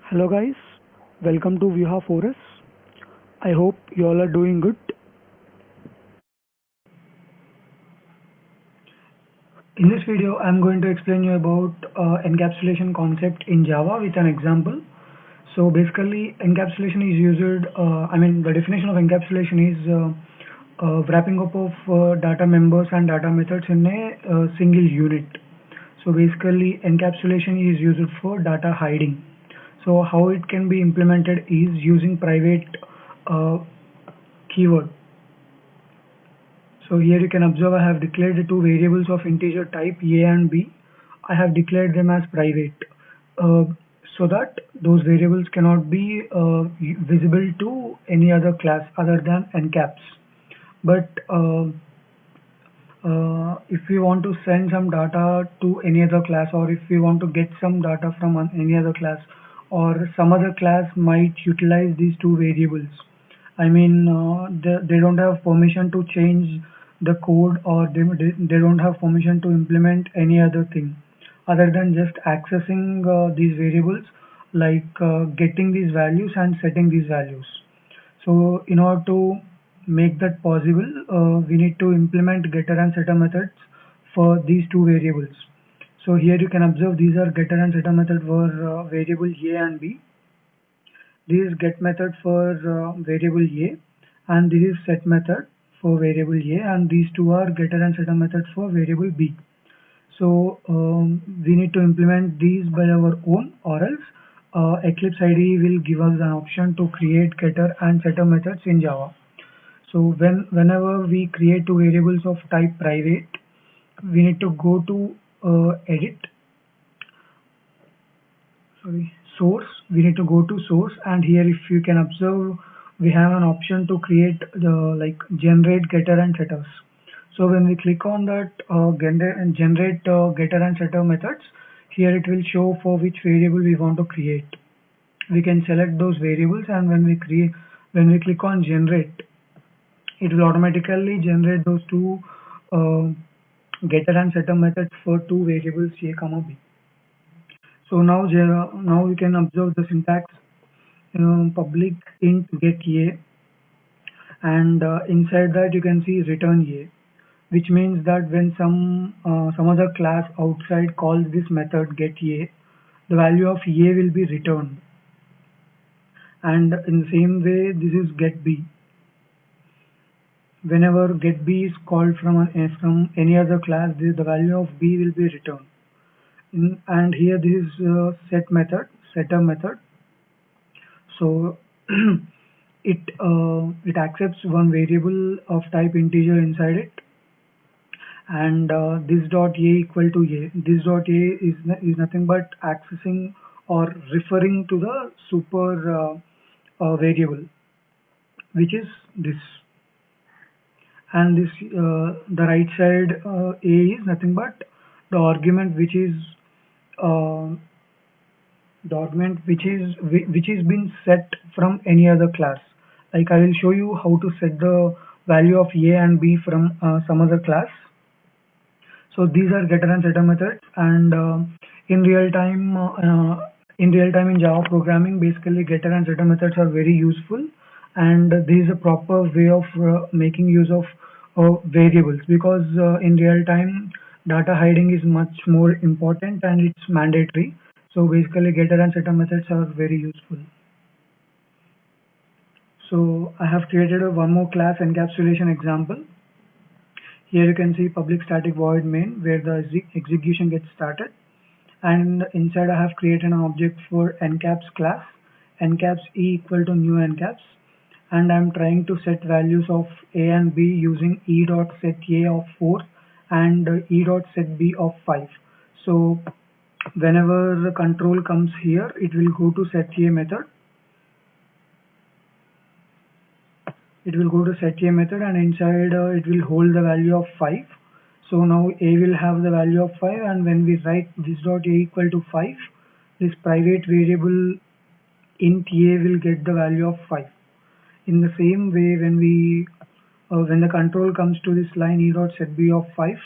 Hello guys, welcome to Viha Forest. I hope you all are doing good. In this video, I'm going to explain you about encapsulation concept in Java with an example. So basically, encapsulation is used. The definition of encapsulation is wrapping up of data members and data methods in a single unit. So basically, encapsulation is used for data hiding. So how it can be implemented is using private uh, keyword. So here you can observe I have declared two variables of integer type a and b. I have declared them as private uh, so that those variables cannot be visible to any other class other than encaps. But if we want to send some data to any other class, or if we want to get some data from any other class, or some other class might utilize these two variables. They don't have permission to change the code, or they don't have permission to implement any other thing other than just accessing these variables, like getting these values and setting these values. So in order to make that possible, we need to implement getter and setter methods for these two variables. So here you can observe these are getter and setter method for variable a and b. This is get method for variable a, and this is set method for variable a, and these two are getter and setter methods for variable b. So we need to implement these by our own, or else Eclipse IDE will give us an option to create getter and setter methods in Java. So whenever we create two variables of type private, we need to go to edit, source. We need to go to source, and here if you can observe, we have an option to create the generate getter and setters. So when we click on that generate getter and setter methods, here it will show for which variable we want to create. We can select those variables, and when we click on generate, it will automatically generate those two uh, getter and setter methods for two variables a comma b. So now you can observe the syntax. Public int get a, and inside that you can see return a, which means that when some other class outside calls this method get a, the value of a will be returned. And in the same way, this is get b. Whenever get b is called from any other class, the value of b will be returned. And here this is setter method. So it accepts one variable of type integer inside it, and this dot a equal to a. This dot a is nothing but accessing or referring to the super variable, which is this. And this the right side a is nothing but the argument which is uh, been set from any other class. Like I will show you how to set the value of a and b from some other class. So these are getter and setter methods, and in real time in Java programming, basically getter and setter methods are very useful, and this is a proper way of making use of variables, because in real time data hiding is much more important and it's mandatory. So basically getter and setter methods are very useful. So I have created one more class encapsulation example. Here you can see public static void main, where the execution gets started, and inside I have created an object for encaps class, encaps e equal to new encaps, and I'm trying to set values of a and b using e dot set a of 4 and e dot set b of 5. So whenever the control comes here, it will go to set a method. It will go to set a method, and inside it will hold the value of 5. So now a will have the value of 5, and when we write this dot a equal to 5, this private variable int a will get the value of 5. In the same way, when the control comes to this line e dot set b of 5,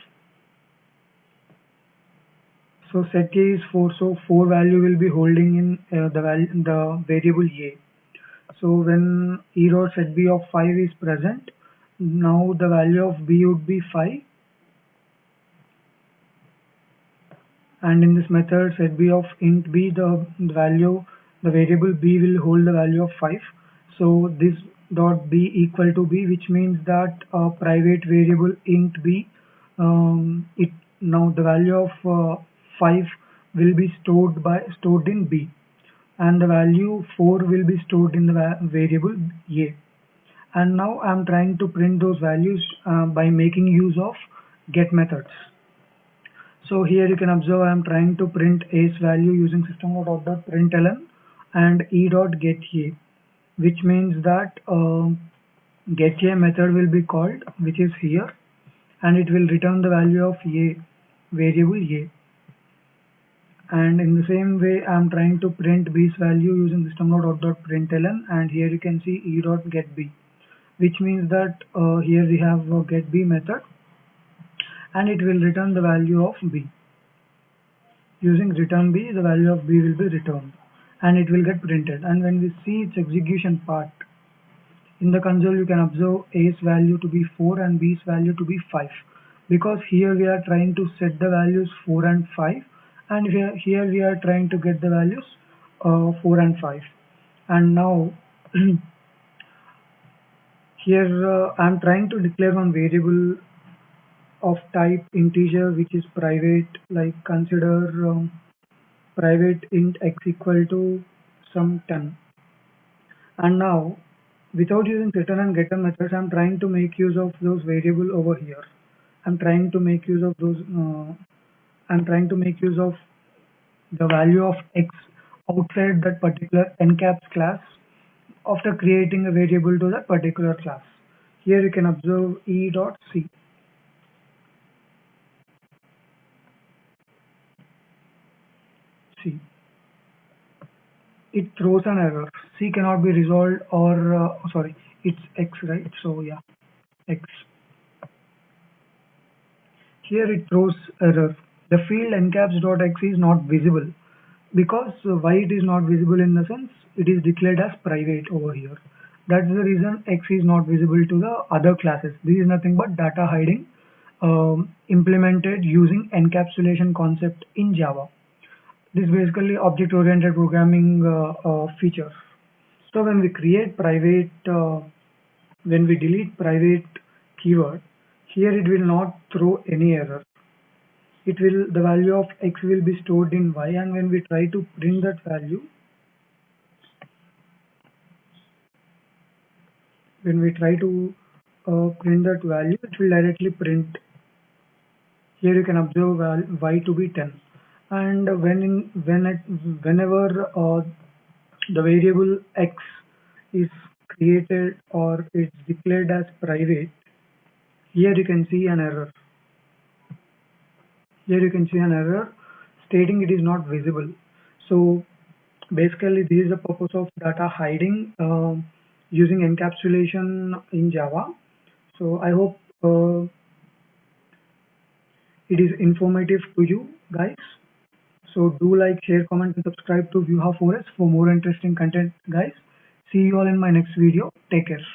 So set a is 4, so 4 value will be holding in the variable a. So when e dot set b of 5 is present, now the value of b would be 5, and in this method set b of int b, the variable b will hold the value of 5. So this dot b equal to b, which means that a private variable int b, it now the value of 5 will be stored in b, and the value 4 will be stored in the variable a. And now I'm trying to print those values by making use of get methods. So here you can observe I am trying to print a's value using system.out.println and e.getA, which means that getA method will be called, which is here, and it will return the value of a, variable a. And in the same way I am trying to print b's value using system.out.println, and here you can see e.getb, which means that here we have a getB method, and it will return the value of b. Using return b, the value of b will be returned and it will get printed. And when we see its execution part, in the console you can observe a's value to be 4 and b's value to be 5, because here we are trying to set the values 4 and 5, and here we are trying to get the values 4 and 5. And now here I'm trying to declare one variable of type integer which is private, like consider private int x equal to some 10. And now without using return and getter methods, I'm trying to make use of those variable over here. I'm trying to make use of those I'm trying to make use of the value of x outside that particular ncaps class after creating a variable to that particular class. Here you can observe e.c. C. It throws an error. C cannot be resolved, or sorry, it's x, right? So yeah, x. Here it throws error. The field ncaps.x is not visible, because why it is not visible, in the sense it is declared as private over here. That's the reason x is not visible to the other classes. This is nothing but data hiding implemented using encapsulation concept in Java. This is basically object-oriented programming feature. So when we create private, when we delete private keyword, here it will not throw any error. It will, the value of x will be stored in y, and when we try to print that value, when we try to print that value, it will directly print. Here you can observe y to be 10, and whenever the variable x is created or it's declared as private, here you can see an error. Here you can see an error stating it is not visible. So basically this is the purpose of data hiding using encapsulation in Java. So I hope it is informative to you guys. So do like, share, comment and subscribe to Vuha4S for more interesting content, guys. See you all in my next video. Take care.